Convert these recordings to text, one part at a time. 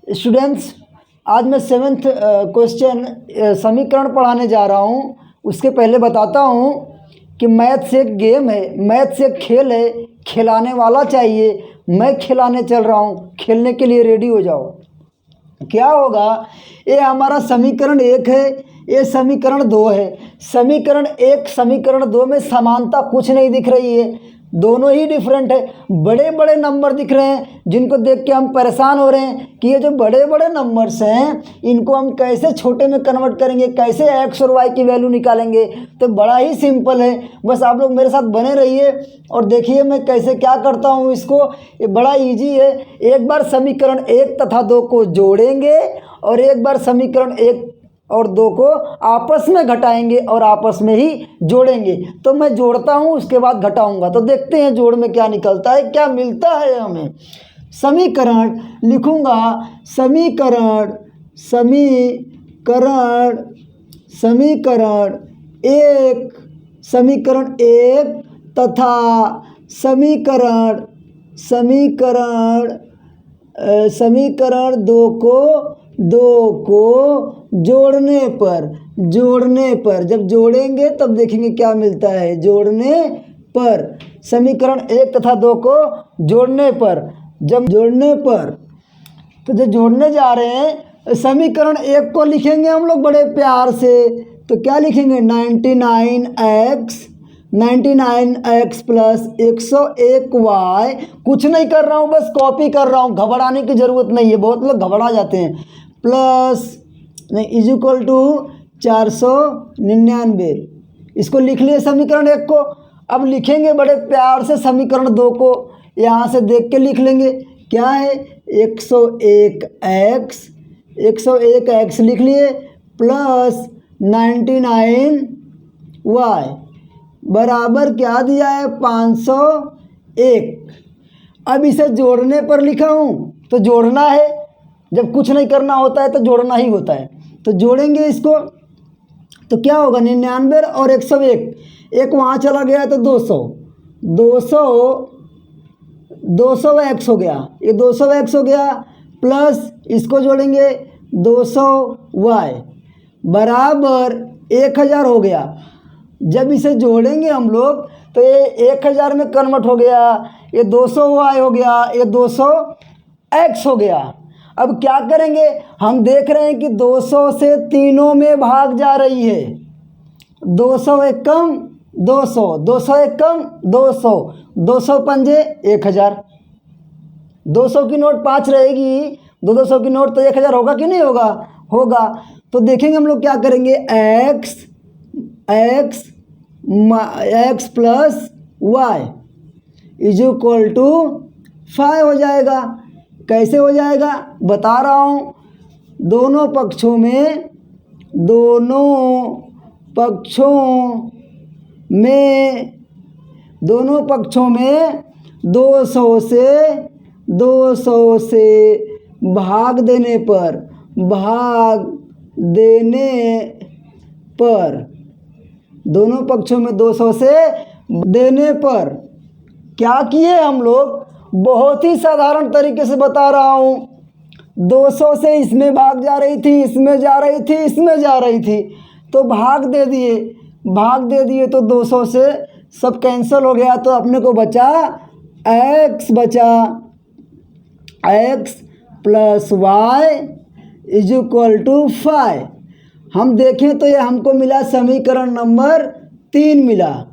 Students, आज मैं 7th question समीकरण पढ़ाने जा रहा हूँ। उसके पहले बताता हूँ कि मैथ्स एक गेम है, मैथ्स एक खेल है, खिलाने वाला चाहिए। मैं खिलाने चल रहा हूँ, खेलने के लिए रेडी हो जाओ। क्या होगा, ये हमारा समीकरण 1 है, ये समीकरण 2 है। समीकरण 1 समीकरण 2 में समानता कुछ नहीं दिख रही है, दोनों ही डिफरेंट है। बड़े बड़े नंबर दिख रहे हैं जिनको देख के हम परेशान हो रहे हैं कि ये जो बड़े बड़े नंबर्स हैं इनको हम कैसे छोटे में कन्वर्ट करेंगे, कैसे एक्स और वाई की वैल्यू निकालेंगे। तो बड़ा ही सिंपल है, बस आप लोग मेरे साथ बने रहिए और देखिए मैं कैसे क्या करता हूँ इसको। ये बड़ा ईजी है। एक बार समीकरण 1 तथा 2 को जोड़ेंगे और एक बार समीकरण 1 और 2 को आपस में घटाएंगे और आपस में ही जोड़ेंगे। तो मैं जोड़ता हूँ, उसके बाद घटाऊंगा, तो देखते हैं जोड़ में क्या निकलता है, क्या मिलता है हमें। समीकरण लिखूंगा, समीकरण समीकरण समीकरण 1 समीकरण 1 तथा समीकरण समीकरण समीकरण 2 को जोड़ने पर जब जोड़ेंगे तब देखेंगे क्या मिलता है। जोड़ने पर समीकरण 1 तथा 2 को जोड़ने पर, जब जोड़ने पर, तो जो जोड़ने जा रहे हैं समीकरण 1 को लिखेंगे हम लोग बड़े प्यार से। तो क्या लिखेंगे, 99x प्लस 101y। कुछ नहीं कर रहा हूँ, बस कॉपी कर रहा हूँ, घबराने की ज़रूरत नहीं है, बहुत लोग घबरा जाते हैं। प्लस नहीं इज इक्वल टू 499। इसको लिख लिए समीकरण 1 को। अब लिखेंगे बड़े प्यार से समीकरण 2 को, यहाँ से देख के लिख लेंगे। क्या है, 101x लिख लिए प्लस 99y बराबर क्या दिया है, 501। अब इसे जोड़ने पर लिखा हूँ, तो जोड़ना है, जब कुछ नहीं करना होता है तो जोड़ना ही होता है। तो जोड़ेंगे इसको, तो क्या होगा, 99 और 101, एक वहाँ चला गया तो 200x हो गया, ये 200x हो गया, प्लस इसको जोड़ेंगे 200y बराबर 1000 हो गया। जब इसे जोड़ेंगे हम लोग तो ये 1000 में कन्वर्ट हो गया, ये 200y हो गया, ये 200x हो गया। अब क्या करेंगे, हम देख रहे हैं कि 200 से तीनों में भाग जा रही है। 200 एक कम 200, 200 एक कम 200, 200 पंजे 1000। 200 की नोट 5 रहेगी, 200 की नोट तो 1000 होगा कि नहीं होगा, होगा। तो देखेंगे हम लोग क्या करेंगे, x plus y is equal to 5 हो जाएगा। कैसे हो जाएगा बता रहा हूँ, दोनों पक्षों में 200 से भाग देने पर दोनों पक्षों में 200 से देने पर क्या किए हम लोग, बहुत ही साधारण तरीके से बता रहा हूँ। 200 से इसमें भाग जा रही थी, इसमें जा रही थी, इसमें जा रही थी, तो भाग दे दिए तो 200 से सब कैंसिल हो गया, तो अपने को बचा x plus y is equal to 5। हम देखें तो ये हमको मिला समीकरण नंबर 3 मिला।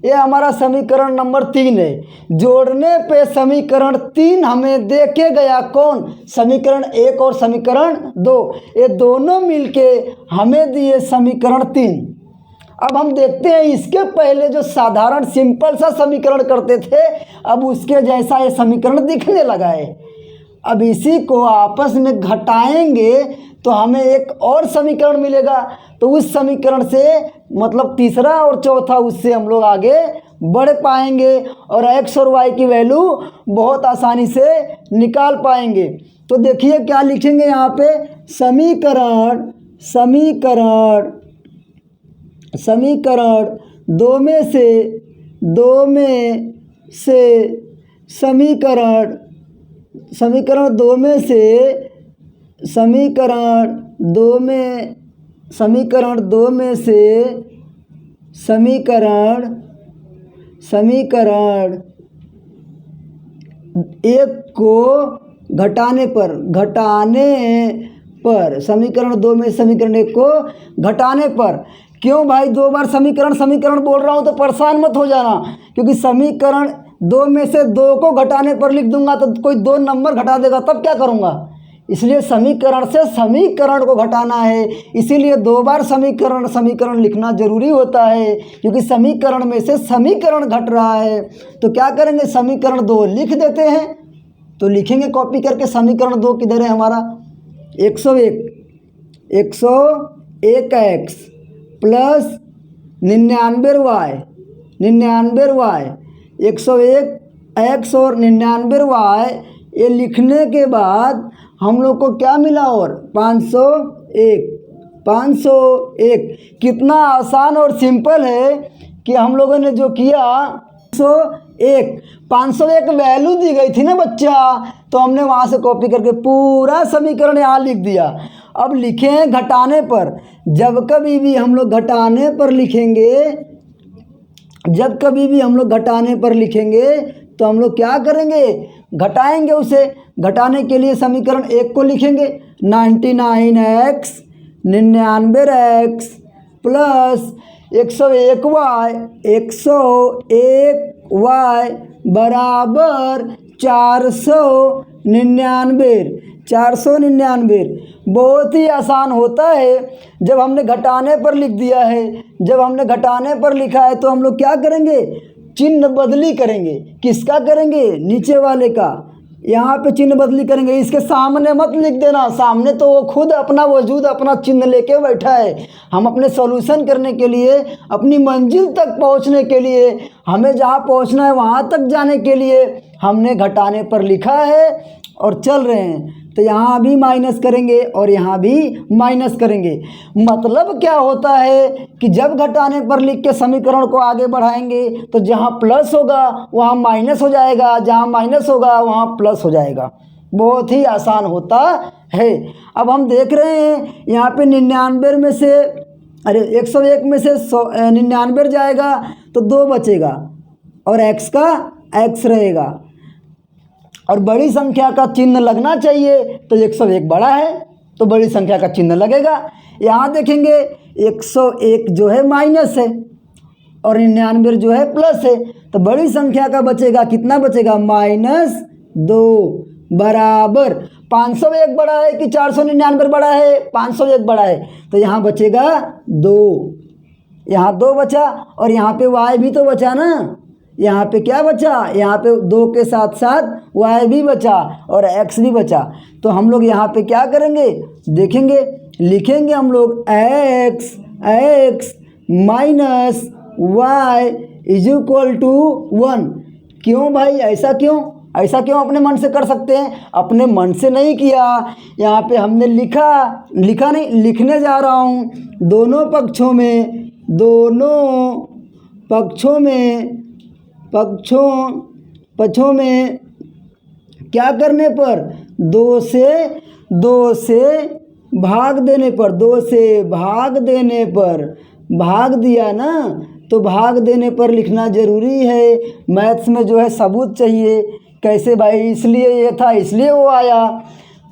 ये हमारा समीकरण नंबर 3 है। जोड़ने पे समीकरण 3 हमें देके गया, कौन, समीकरण 1 और समीकरण 2, ये दोनों मिलके हमें दिए समीकरण 3। अब हम देखते हैं इसके पहले जो साधारण सिंपल सा समीकरण करते थे, अब उसके जैसा ये समीकरण दिखने लगा है। अब इसी को आपस में घटाएंगे तो हमें एक और समीकरण मिलेगा, तो उस समीकरण से मतलब तीसरा और चौथा उससे हम लोग आगे बढ़ पाएंगे और x और y की वैल्यू बहुत आसानी से निकाल पाएंगे। तो देखिए क्या लिखेंगे यहाँ पे, समीकरण 2 में से समीकरण दो में से समीकरण एक को घटाने पर समीकरण दो में समीकरण एक को घटाने पर। क्यों भाई दो बार समीकरण बोल रहा हूँ तो परेशान मत हो जाना, क्योंकि समीकरण दो में से दो को घटाने पर लिख दूंगा तो कोई दो नंबर घटा देगा, तब क्या करूँगा। इसलिए समीकरण से समीकरण को घटाना है, इसीलिए दो बार समीकरण लिखना जरूरी होता है, क्योंकि समीकरण में से समीकरण घट रहा है। तो क्या करेंगे, समीकरण दो लिख देते हैं। तो लिखेंगे कॉपी करके, समीकरण दो किधर है हमारा, 101x प्लस 99y 101x और 99y। ये लिखने के बाद हम लोग को क्या मिला, और 501 कितना आसान और सिंपल है कि हम लोगों ने जो किया 501 वैल्यू दी गई थी ना बच्चा, तो हमने वहाँ से कॉपी करके पूरा समीकरण यहाँ लिख दिया। अब लिखें घटाने पर, जब कभी भी हम लोग घटाने पर लिखेंगे तो हम लोग क्या करेंगे, घटाएंगे उसे। घटाने के लिए समीकरण एक को लिखेंगे 99x प्लस 101y बराबर 499। बहुत ही आसान होता है। जब हमने घटाने पर लिख दिया है, जब हमने घटाने पर लिखा है तो हम लोग क्या करेंगे, चिन्ह बदली करेंगे। किसका करेंगे, नीचे वाले का। यहाँ पे चिन्ह बदली करेंगे, इसके सामने मत लिख देना, सामने तो वो खुद अपना वजूद अपना चिन्ह लेके बैठा है। हम अपने सॉल्यूशन करने के लिए, अपनी मंजिल तक पहुँचने के लिए, हमें जहाँ पहुँचना है वहाँ तक जाने के लिए हमने घटाने पर लिखा है और चल रहे हैं। तो यहाँ भी माइनस करेंगे और यहाँ भी माइनस करेंगे। मतलब क्या होता है कि जब घटाने पर लिख के समीकरण को आगे बढ़ाएंगे तो जहाँ प्लस होगा वहाँ माइनस हो जाएगा, जहाँ माइनस होगा वहाँ प्लस हो जाएगा। बहुत ही आसान होता है। अब हम देख रहे हैं यहाँ पे 99 में से 101 में से 99 जाएगा तो 2 बचेगा और x का x रहेगा और बड़ी संख्या का चिन्ह लगना चाहिए। तो 101 बड़ा है तो बड़ी संख्या का चिन्ह लगेगा। यहाँ देखेंगे 101 जो है माइनस है और 99 जो है प्लस है, तो बड़ी संख्या का बचेगा, कितना बचेगा, -2 बराबर 501 बड़ा है कि 499 बड़ा है, 501 बड़ा है, तो यहाँ बचेगा 2। यहाँ 2 बचा और यहाँ पे y भी तो बचा ना, यहाँ पे क्या बचा, यहाँ पे 2 के साथ साथ y भी बचा और x भी बचा। तो हम लोग यहाँ पे क्या करेंगे, देखेंगे, लिखेंगे हम लोग x minus y is equal to 1। क्यों भाई, ऐसा क्यों अपने मन से कर सकते हैं, अपने मन से नहीं किया। यहाँ पे हमने लिखा नहीं, लिखने जा रहा हूँ। दोनों पक्षों में क्या करने पर, 2 से भाग देने पर, 2 से भाग देने पर, भाग दिया ना तो भाग देने पर लिखना ज़रूरी है। मैथ्स में जो है सबूत चाहिए। कैसे भाई, इसलिए ये था इसलिए वो आया।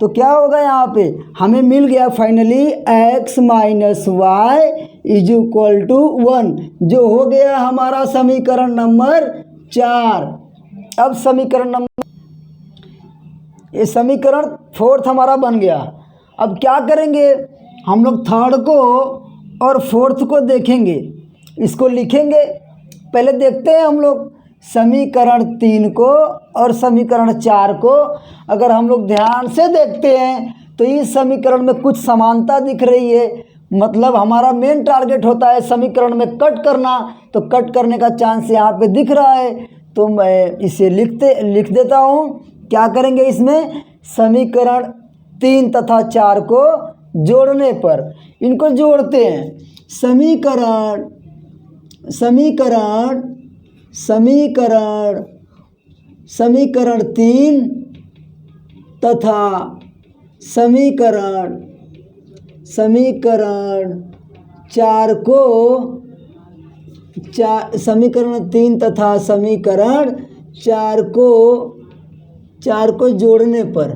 तो क्या होगा, यहाँ पे हमें मिल गया finally x minus y is equal to 1, जो हो गया हमारा समीकरण नंबर 4। अब ये समीकरण 4 हमारा बन गया। अब क्या करेंगे, हम लोग 3rd को और 4th को देखेंगे, इसको लिखेंगे। पहले देखते हैं हम लोग समीकरण 3 को और समीकरण 4 को। अगर हम लोग ध्यान से देखते हैं तो इस समीकरण में कुछ समानता दिख रही है। मतलब हमारा मेन टारगेट होता है समीकरण में कट करना, तो कट करने का चांस यहाँ पे दिख रहा है। तो मैं इसे लिख देता हूँ। क्या करेंगे, इसमें समीकरण 3 तथा 4 को जोड़ने पर, इनको जोड़ते हैं। समीकरण 3 तथा समीकरण समीकरण 3 तथा समीकरण 4 को जोड़ने पर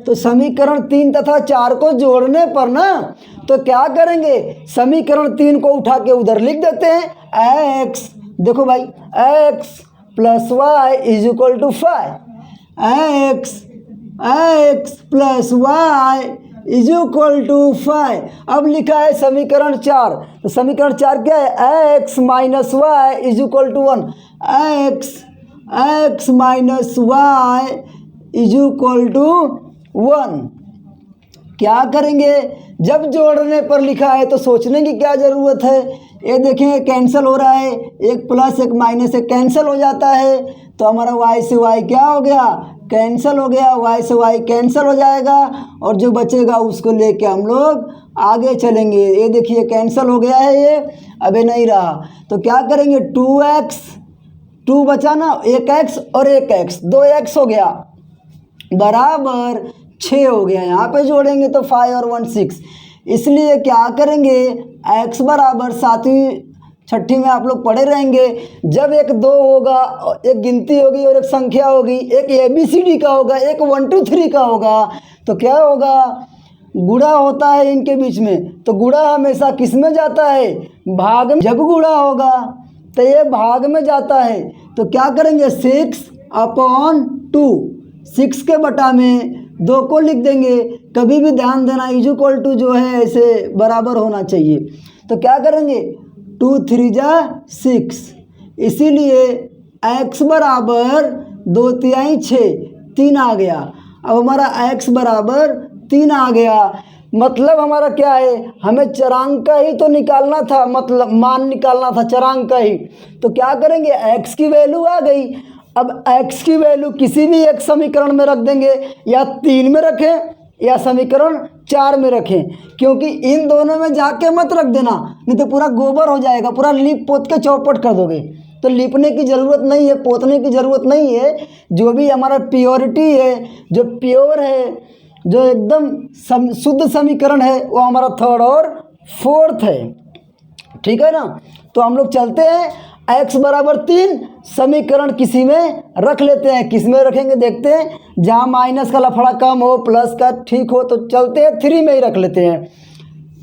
तो समीकरण 3 तथा 4 को जोड़ने पर ना तो क्या करेंगे, समीकरण 3 को उठा के उधर लिख देते हैं। x देखो भाई, x plus y is equal to 5, x plus y is equal to 5। अब लिखा है समीकरण 4, तो समीकरण 4 क्या है, x minus y is equal to 1, x minus y is equal to 1। क्या करेंगे, जब जोड़ने पर लिखा है तो सोचने की क्या ज़रूरत है। ये देखें कैंसिल हो रहा है, एक प्लस एक माइनस एक कैंसिल हो जाता है, तो हमारा y से y क्या हो गया, कैंसिल हो गया, y से y कैंसिल हो जाएगा और जो बचेगा उसको लेके हम लोग आगे चलेंगे। ये देखिए कैंसिल हो गया है, ये अबे नहीं रहा, तो क्या करेंगे 2x, 2 बचा ना, 1x और 1x 2x हो गया बराबर 6 हो गया। यहाँ पे जोड़ेंगे तो 5 और 1 6, इसलिए क्या करेंगे x बराबर 7वीं छठी में आप लोग पढ़े रहेंगे, जब एक 2 होगा, एक गिनती होगी और एक संख्या होगी, एक ABCD का होगा, एक 1 2 3 का होगा, तो क्या होगा, गुणा होता है इनके बीच में, तो गुणा हमेशा किस में जाता है, भाग में। जब गुणा होगा तो ये भाग में जाता है, तो क्या करेंगे 6/2, 6 के बटा में 2 को लिख देंगे। कभी भी ध्यान देना इज इक्वल टू जो है ऐसे बराबर होना चाहिए, तो क्या करेंगे 2 3 जा 6, इसीलिए x बराबर 2 तिहाई 6, 3 आ गया। अब हमारा x बराबर 3 आ गया, मतलब हमारा क्या है, हमें चरांक का ही तो निकालना था, मतलब मान निकालना था चरांक का ही, तो क्या करेंगे x की वैल्यू आ गई। अब x की वैल्यू किसी भी एक समीकरण में रख देंगे, या 3 में रखें या समीकरण 4 में रखें, क्योंकि इन दोनों में जाके मत रख देना, नहीं तो पूरा गोबर हो जाएगा, पूरा लीप पोत के चौपट कर दोगे। तो लिपने की ज़रूरत नहीं है, पोतने की ज़रूरत नहीं है। जो भी हमारा प्योरिटी है, जो प्योर है, जो एकदम शुद्ध समीकरण है, वो हमारा 3rd और 4th है, ठीक है ना। तो हम लोग चलते हैं, x बराबर 3 समीकरण किसी में रख लेते हैं। किस में रखेंगे देखते हैं, जहाँ माइनस का लफड़ा कम हो, प्लस का ठीक हो, तो चलते हैं 3 में ही रख लेते हैं।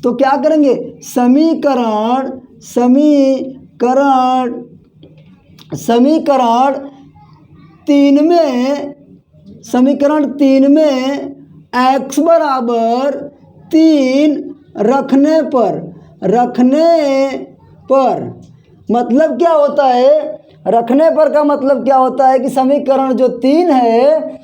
तो क्या करेंगे, समीकरण 3 में x बराबर 3 रखने पर मतलब क्या होता है, रखने पर का मतलब क्या होता है कि समीकरण जो 3 है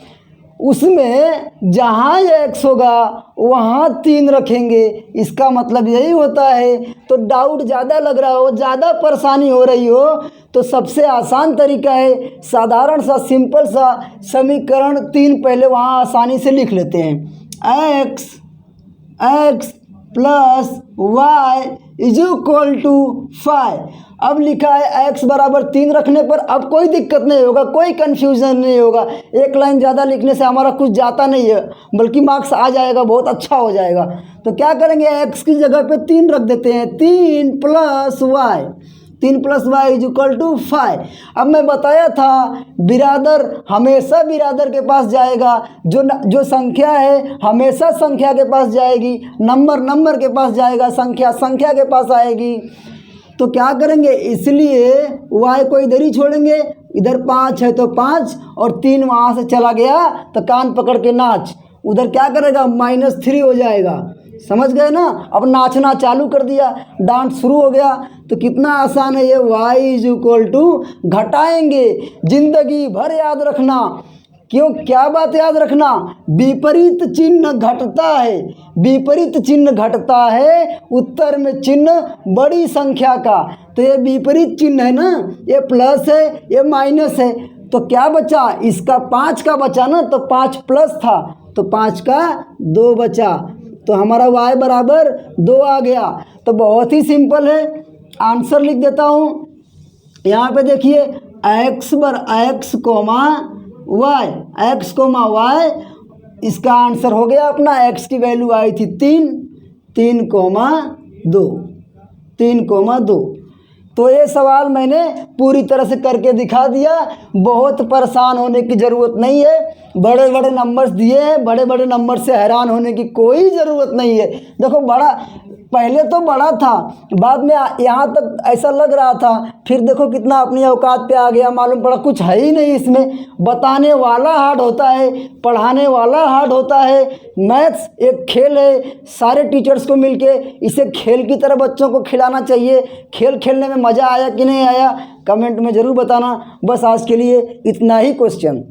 उसमें जहाँ x होगा वहाँ 3 रखेंगे, इसका मतलब यही होता है। तो डाउट ज़्यादा लग रहा हो, ज़्यादा परेशानी हो रही हो, तो सबसे आसान तरीका है, साधारण सा सिंपल सा समीकरण 3 पहले वहाँ आसानी से लिख लेते हैं। x plus y is equal to 5। अब लिखा है x बराबर 3 रखने पर, अब कोई दिक्कत नहीं होगा, कोई कन्फ्यूज़न नहीं होगा। एक लाइन ज़्यादा लिखने से हमारा कुछ जाता नहीं है, बल्कि मार्क्स आ जाएगा, बहुत अच्छा हो जाएगा। तो क्या करेंगे, x की जगह पे 3 रख देते हैं, 3 plus y is equal to 5। अब मैं बताया था बिरादर हमेशा बिरादर के पास जाएगा, जो संख्या है हमेशा संख्या के पास जाएगी, नंबर के पास जाएगा, संख्या के पास आएगी। तो क्या करेंगे, इसलिए y को इधर ही छोड़ेंगे, इधर 5 है तो 5 और 3 वहाँ से चला गया तो कान पकड़ के नाच, उधर क्या करेगा -3 हो जाएगा। समझ गए ना। अब नाचना चालू कर दिया, डांस शुरू हो गया। तो कितना आसान है ये, y इज इक्वल टू घटाएंगे, जिंदगी भर याद रखना। क्यों, क्या बात याद रखना, विपरीत चिन्ह घटता है, विपरीत चिन्ह घटता है उत्तर में चिन्ह बड़ी संख्या का। तो ये विपरीत चिन्ह है ना, ये प्लस है ये माइनस है, तो क्या बचा, इसका 5 का बचा ना, तो 5 प्लस था तो 5 का 2 बचा, तो हमारा y बराबर 2 आ गया। तो बहुत ही सिंपल है, आंसर लिख देता हूँ। यहाँ पे देखिए x y, x comma y, इसका आंसर हो गया अपना, एक्स की वैल्यू आई थी 3,2, 3,2। तो ये सवाल मैंने पूरी तरह से करके दिखा दिया। बहुत परेशान होने की ज़रूरत नहीं है, बड़े बड़े नंबर्स दिए हैं, बड़े बड़े नंबर से हैरान होने की कोई ज़रूरत नहीं है। देखो बड़ा, पहले तो बड़ा था, बाद में यहाँ तक ऐसा लग रहा था, फिर देखो कितना अपनी औकात पे आ गया, मालूम पड़ा कुछ है ही नहीं इसमें। बताने वाला हार्ड होता है, पढ़ाने वाला हार्ड होता है। मैथ्स एक खेल है, सारे टीचर्स को मिलके इसे खेल की तरह बच्चों को खिलाना चाहिए। खेल खेलने में मज़ा आया कि नहीं आया, कमेंट में ज़रूर बताना। बस आज के लिए इतना ही क्वेश्चन।